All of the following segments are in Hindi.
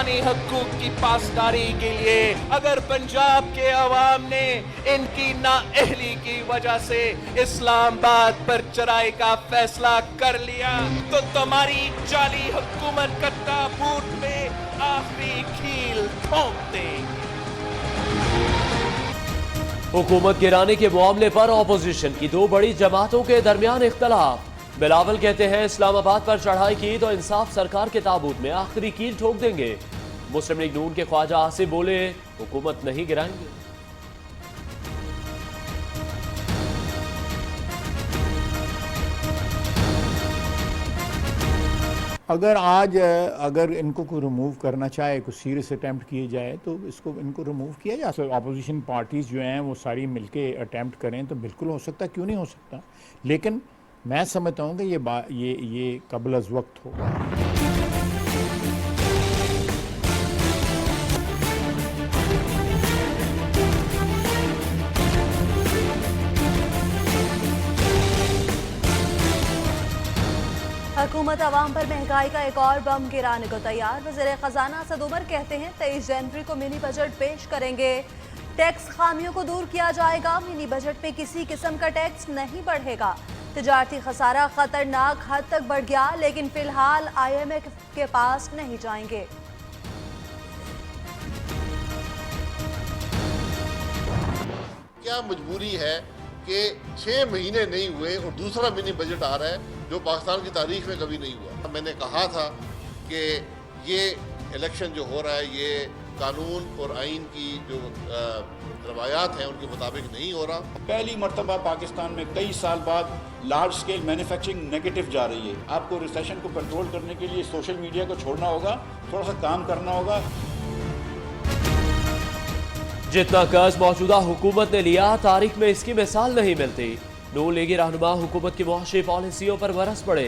इंसानी हकूक की पासदारी के लिए अगर पंजाब के अवाम ने इनकी नाअहली की वजह से इस्लामाबाद पर चढ़ाई का फैसला कर लिया तो तुम्हारी जाली हुकूमत का ताबूत में आखिरी कील ठोक देंगे। हुकूमत गिराने के मामले पर ऑपोजिशन की दो बड़ी जमातों के दरमियान इख्तलाफ। बिलावल कहते हैं इस्लामाबाद पर चढ़ाई की तो इंसाफ सरकार के ताबूत में आखिरी कील ठोक देंगे। मुस्लिम लीग नून के ख्वाजा आसिफ बोले हुकूमत नहीं गिराएंगे। अगर इनको को रिमूव करना चाहे, कुछ सीरियस अटैम्प्ट किए जाए तो इनको रिमूव किया जा सकता। अपोजिशन पार्टीज़ जो हैं वो सारी मिलके अटैम्प्ट करें तो बिल्कुल हो सकता, क्यों नहीं हो सकता। लेकिन मैं समझता हूँ कि ये कबल अज़ वक्त होगा। हुकूमत अवाम पर महंगाई का एक और बम गिराने को तैयार। वज़ीर खजाना असद उमर कहते हैं 23 जनवरी को मिनी बजट पेश करेंगे। टैक्स खामियों को दूर किया जाएगा। मिनी बजट में किसी किस्म का टैक्स नहीं बढ़ेगा। तिजारती खसारा खतरनाक हद तक बढ़ गया, लेकिन फिलहाल IMF के पास नहीं जाएंगे। क्या मजबूरी है कि 6 महीने नहीं हुए और दूसरा मिनी बजट आ रहा है जो पाकिस्तान की तारीख में कभी नहीं हुआ। मैंने कहा था कि ये इलेक्शन जो हो रहा है ये कानून और आइन की जो रवायात हैं उनके मुताबिक नहीं हो रहा। पहली मरतबा पाकिस्तान में कई साल बाद लार्ज स्केल मैन्युफैक्चरिंग नेगेटिव जा रही है। आपको रिसेशन को कंट्रोल करने के लिए सोशल मीडिया को छोड़ना होगा, थोड़ा सा काम करना होगा। जितना कर्ज मौजूदा हुकूमत ने लिया तारीख में इसकी मिसाल नहीं मिलती। नून लीगी रहनुमा हुकूमत की मुआशी पॉलिसियों पर बरस पड़े।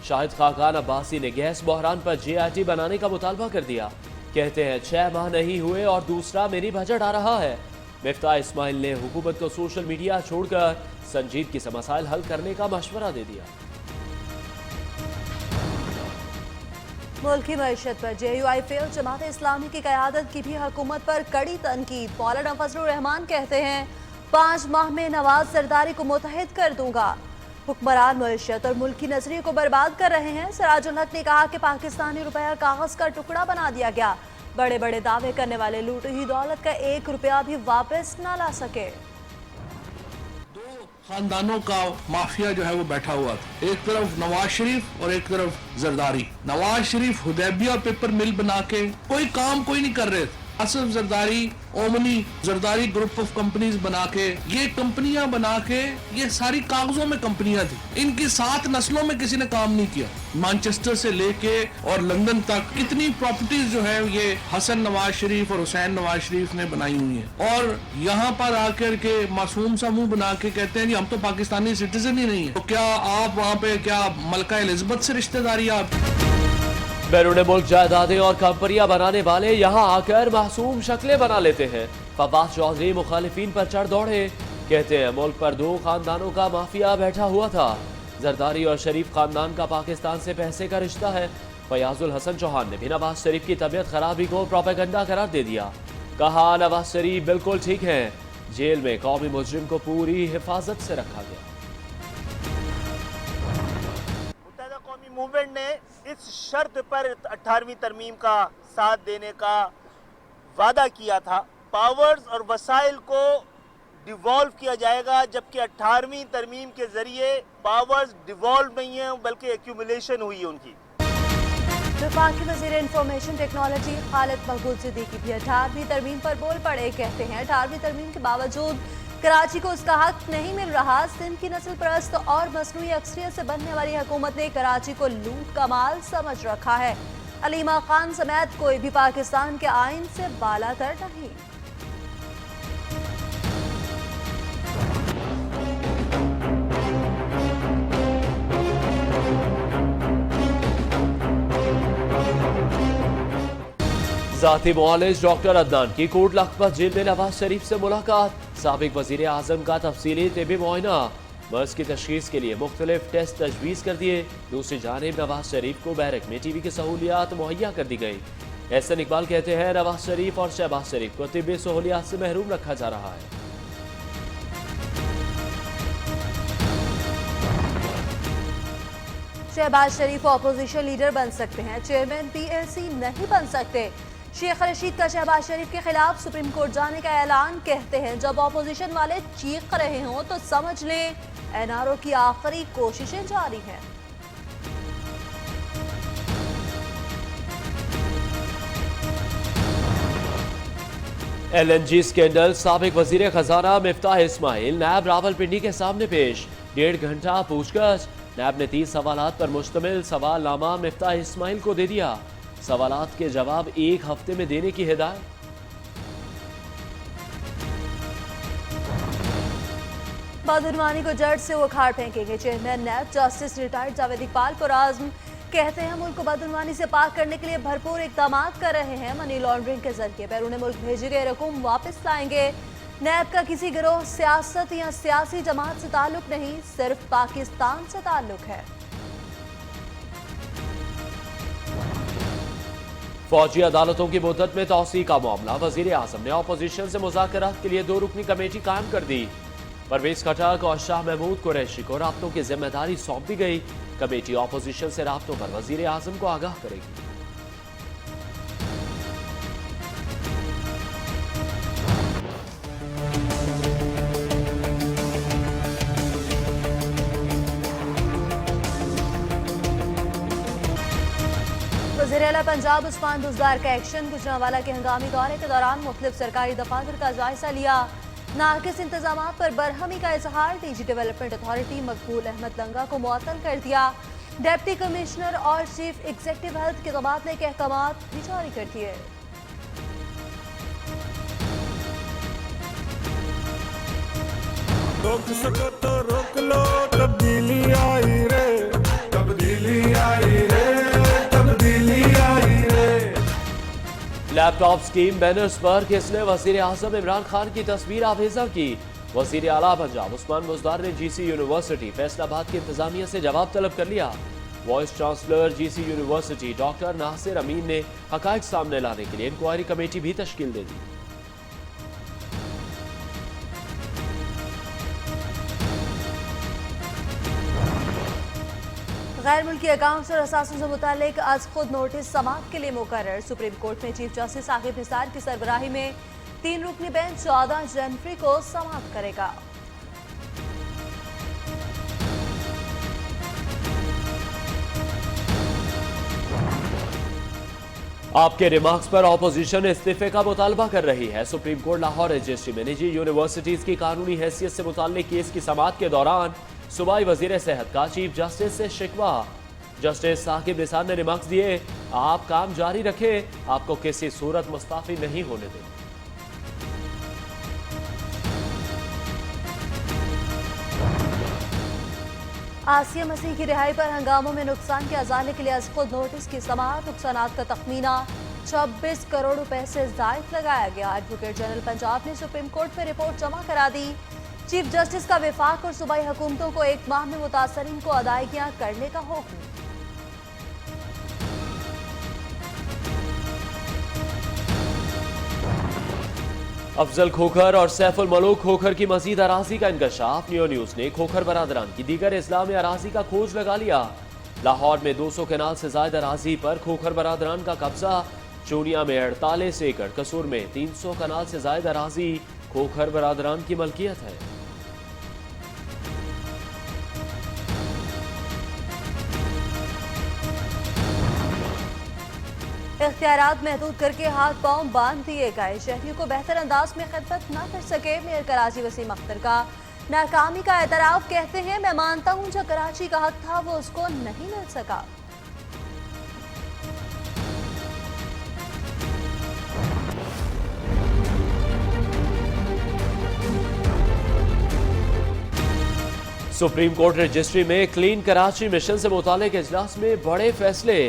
शाहिद खाकान अब्बासी ने गैस बहरान पर GIT बनाने का मुतालबा कर दिया। कहते हैं 6 माह नहीं हुए और दूसरा मिनी बजट आ रहा है। मिफ्ताह इस्माइल ने हुकूमत को सोशल मीडिया छोड़कर संजीदगी से मसाइल हल करने का मशवरा दे दिया। मुल्क की मईशत पर JUI फेल। जमात इस्लामी की क़यादत की भी हुकूमत पर कड़ी तनकीद। मौलाना फजलुर रहमान कहते हैं 5 माह में नवाज जरदारी को मुतहद कर दूंगा। हुक्मरान मईशत और मुल्क की नजरिए को बर्बाद कर रहे हैं। सिराजुल हक ने कहा कि पाकिस्तानी रुपया कागज का टुकड़ा बना दिया गया। बड़े बड़े दावे करने वाले लूटी हुई दौलत का 1 रुपया भी वापस न ला सके। खानदानों का माफिया जो है वो बैठा हुआ था। एक तरफ नवाज शरीफ और एक तरफ जरदारी। नवाज शरीफ हुदैबिया पेपर मिल बना के कोई काम नहीं कर रहे थे। Asif Zardari, omni Zardari group of companies बना के ये कंपनियां बना के ये सारी कागजों में कंपनियां थी। इनकी 7 नस्लों में किसी ने काम नहीं किया। मैनचेस्टर से लेके और लंदन तक कितनी प्रॉपर्टीज जो है ये हसन नवाज शरीफ और हुसैन नवाज शरीफ ने बनाई हुई है। और यहाँ पर आकर के मासूम सा मुंह बना के कहते हैं जी हम तो पाकिस्तानी सिटीजन ही नहीं है। तो क्या आप वहाँ पे क्या मलका एलिजबेथ से रिश्तेदारी आप? बैरून मुल्क जायदादें और कंपनियां बनाने वाले यहां आकर मासूम शक्लें बना लेते हैं। फवाद चौधरी मुखालिफिन पर चढ़ दौड़े। कहते हैं मुल्क पर 2 खानदानों का माफिया बैठा हुआ था। जरदारी और शरीफ खानदान का पाकिस्तान से पैसे का रिश्ता है। फयाजुल हसन चौहान ने भी नवाज शरीफ की तबीयत खराबी को प्रोपेगेंडा करार दे दिया। कहा नवाज शरीफ बिल्कुल ठीक है। जेल में कौमी मुजरिम को पूरी हिफाजत से रखा गया। मूवमेंट ने इस शर्त पर 18वीं तरमीम का साथ देने का वादा किया था, पावर्स और वसाइल को डिवॉल्व किया जाएगा, जबकि 18वीं तरमीम के जरिए पावर्स डिवॉल्व नहीं है बल्कि एक्यूमुलेशन हुई है उनकी। वफाकी वज़ीर इंफॉर्मेशन टेक्नोलॉजी खालिद महबूब सिद्दीकी भी 18वीं तरमीम पर बोल पड़े। कहते हैं 18वीं तरमीम के बावजूद कराची को उसका हक नहीं मिल रहा। सिंध की नस्ल परस्त और मसनूई अक्सरियत से बनने वाली हुकूमत ने कराची को लूट का माल समझ रखा है। अलीमा खान समेत कोई भी पाकिस्तान के आइन से बालातर नहीं। जाती मुआलिज डॉक्टर अदनान की कोट लखपत जेल में नवाज शरीफ से मुलाकात। साबिक वजीर आजम का तफसीली तिबी मुआयना। मर्ज की तशखीस के लिए मुख्तलिफ टेस्ट तजवीज़ कर दिए। दूसरी जानिब नवाज शरीफ को बैरक में TV की सहूलियात मुहैया कर दी गई। एहसन इकबाल कहते हैं नवाज शरीफ और शहबाज शरीफ को तिब्बी सहूलियात से महरूम रखा जा रहा है। शहबाज शरीफ ऑपोजिशन लीडर बन सकते हैं, चेयरमैन पीएलसी नहीं बन सकते। शेख रशीद का शहबाज शरीफ के खिलाफ सुप्रीम कोर्ट जाने का ऐलान। कहते हैं जब ऑपोजिशन वाले चीख रहे हों तो समझ लें एनआरओ की आखिरी कोशिशें जारी हैं। LNG स्कैंडल, साबिक वजीर खजाना मिफ्ताह इस्माइल नैब रावलपिंडी के सामने पेश, 1.5 घंटा पूछताछ। नैब ने 30 सवालात पर मुश्तमिल सवालनामा मिफ्ताह इस्माइल को दे दिया। सवालात के जवाब 1 हफ्ते में देने की हिदायत। बदउनवानी को जड़ से उखाड़ फेंकेंगे, chairman NAB justice retired Javed Iqbal पुरआज़्म। कहते हैं मुल्क को बदउनवानी से पाक करने के लिए भरपूर इक़दाम कर रहे हैं। मनी लॉन्ड्रिंग के जरिए बैरून मुल्क भेजे गए रकूम वापस लाएंगे। नैब का किसी गिरोह, सियासत या सियासी जमात से ताल्लुक नहीं, सिर्फ पाकिस्तान से ताल्लुक है। फौजी अदालतों की मुद्दत में तौसी का मामला, वजीर आजम ने अपोजिशन से मुज़ाकरात के लिए 2 रुकनी कमेटी कायम कर दी। परवेज खटक और शाह महमूद कुरैशी को राब्तों की जिम्मेदारी सौंप दी गई। कमेटी अपोजिशन से राब्तों पर वजीर आजम को आगाह करेगी। वज़ीर-ए-आला पंजाब उस्मान बुज़दार का एक्शन, गुजरांवाला के हंगामी दौरे के दौरान मुख्तलिफ सरकारी दफातर का जायजा लिया। नाकिस इंतजामात पर बरहमी का इजहार, डीजी डेवलपमेंट अथॉरिटी मकबूल अहमद लंगा को मुअत्तल कर दिया। डिप्टी कमिश्नर और चीफ एग्जीक्यूटिव हेल्थ के तबादले के अहकामात भी जारी कर दिए। रोक सको तो रोक लो, तब्दीली आई रे, तब्दीली आई रे, तब्दीली आई रे। लैपटॉप स्कीम बैनर्स पर किसने वजीर आजम इमरान खान की तस्वीर आवेजा की। वजीर आला पंजाब उस्मान बुज़दार ने GC यूनिवर्सिटी फैसलाबाद की इंतजामिया से जवाब तलब कर लिया। Vice chancellor GC university doctor Nasir Amin ने हकायक सामने लाने के लिए इंक्वायरी कमेटी भी तश्कील दे दी। गैर मुल्की अकाउंट्स और असासों से मुतालिक आज खुद नोटिस समाअत के लिए मुकर्रर। सुप्रीम कोर्ट में चीफ जस्टिस साकिब निसार की सरबराही में 3 रुकनी बेंच 14 जनवरी को समाअत करेगा। आपके रिमार्क्स पर ऑपोजिशन इस्तीफे का मुतालबा कर रही है। सुप्रीम कोर्ट लाहौर रजिस्ट्री में निजी यूनिवर्सिटीज की कानूनी हैसियत से मुताल्लिक केस की समाअत के दौरान सूबाई वजीर सेहत का चीफ जस्टिस से शिकवा। जस्टिस साकिब निसार ने रिमार्क्स दिए, आप काम जारी रखें, आपको किसी सूरत मुस्ताफी नहीं होने दें। आसिया मसीह की रिहाई पर हंगामों में नुकसान के अजाले के लिए आज खुद नोटिस की समाअत। नुकसानात का तखमीना 26 करोड़ रुपए से जायद लगाया गया। एडवोकेट जनरल पंजाब ने सुप्रीम कोर्ट में रिपोर्ट जमा करा दी। चीफ जस्टिस का वफाक और सूबाई हुकूमतों को 1 माह में मुतासरीन को अदायगियां करने का हुक्म। अफजल खोखर और सैफुल मलूक खोखर की मजीद अराजी का इंकशाफ। नियो न्यूज ने खोखर बरादरान की दीगर इस्लामी अराजी का खोज लगा लिया। लाहौर में 200 कनाल से ज्यादा अराजी पर खोखर बरादरान का कब्जा। चूनिया में 48 एकड़, कसूर में 300 कनाल से ज्यादा अराजी खोखर बरादरान की मलकियत है। इख्तियारात महदूद करके हाथ पांव बांध दिए गए। शहरियों को बेहतर अंदाज में खिदमत न कर सके। मेयर कराची वसीम अख्तर का नाकामी का एतराफ। कहते हैं मैं मानता हूं जो कराची का हक था वो उसको नहीं मिल सका। सुप्रीम कोर्ट रजिस्ट्री में क्लीन कराची मिशन से मुतालिक इजलास में बड़े फैसले।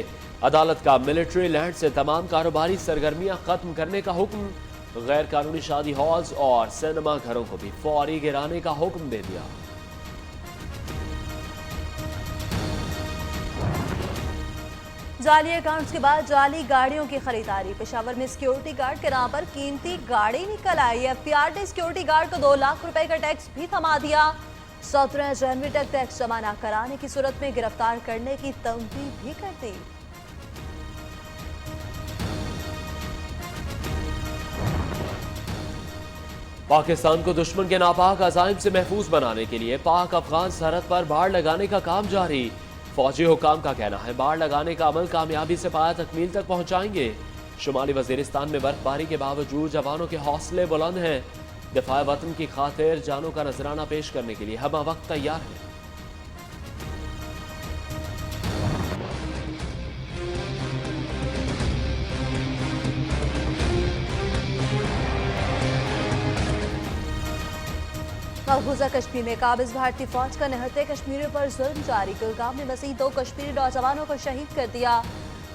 अदालत का मिलिट्री लैंड से तमाम कारोबारी सरगर्मियां खत्म करने का हुक्म। गैर कानूनी शादी हॉल्स और सिनेमा घरों को भी फौरी गिराने का हुक्म दे दिया। जाली अकाउंट्स के बाद जाली गाड़ियों की खरीदारी। पेशावर में सिक्योरिटी गार्ड के नाम पर कीमती गाड़ी निकल आई। एफपीआर ने सिक्योरिटी गार्ड को 2 लाख रुपए का टैक्स भी थमा दिया। 17 जनवरी तक टैक्स जमा न कराने की सूरत में गिरफ्तार करने की तंबीह भी कर दी। पाकिस्तान को दुश्मन के नापाक अज़ाइम से महफूज बनाने के लिए पाक अफगान सरहद पर बाड़ लगाने का काम जारी। फौजी हुकाम का कहना है बाड़ लगाने का अमल कामयाबी से पाया तकमील तक पहुंचाएंगे। शुमाली वजीरिस्तान में बर्फबारी के बावजूद जवानों के हौसले बुलंद हैं। दिफा वतन की खातिर जानों का नजराना पेश करने के लिए हम वक्त तैयार हैं। मकबूजा कश्मीर में काबिज भारतीय फौज का निहत्ते कश्मीरियों पर जुल्म जारी। गुलगाम में मज़ीद 2 कश्मीरी नौजवानों को शहीद कर दिया।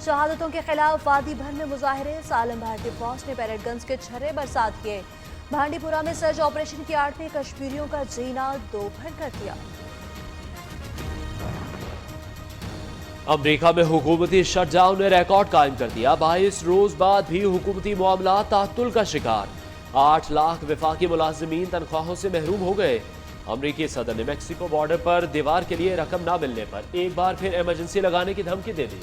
शहादतों के खिलाफ वादी भर में मुजाहरे। सालम भारतीय फौज ने पैलेट गन्स के छर्रे बरसात किए। भांडीपुरा में सर्च ऑपरेशन की आड़ में कश्मीरियों का जीना दोभर कर दिया। अमरीका में हुकूमती शटडाउन ने रिकॉर्ड कायम कर दिया। 22 रोज बाद भी हुकूमती मामला तातुल का शिकार। 8 लाख वफाकी मुलाजिमीन तनख्वाहों से महरूम हो गए। अमरीकी सदर ने मेक्सिको बॉर्डर पर दीवार के लिए रकम न मिलने पर एक बार फिर इमरजेंसी लगाने की धमकी दे दी।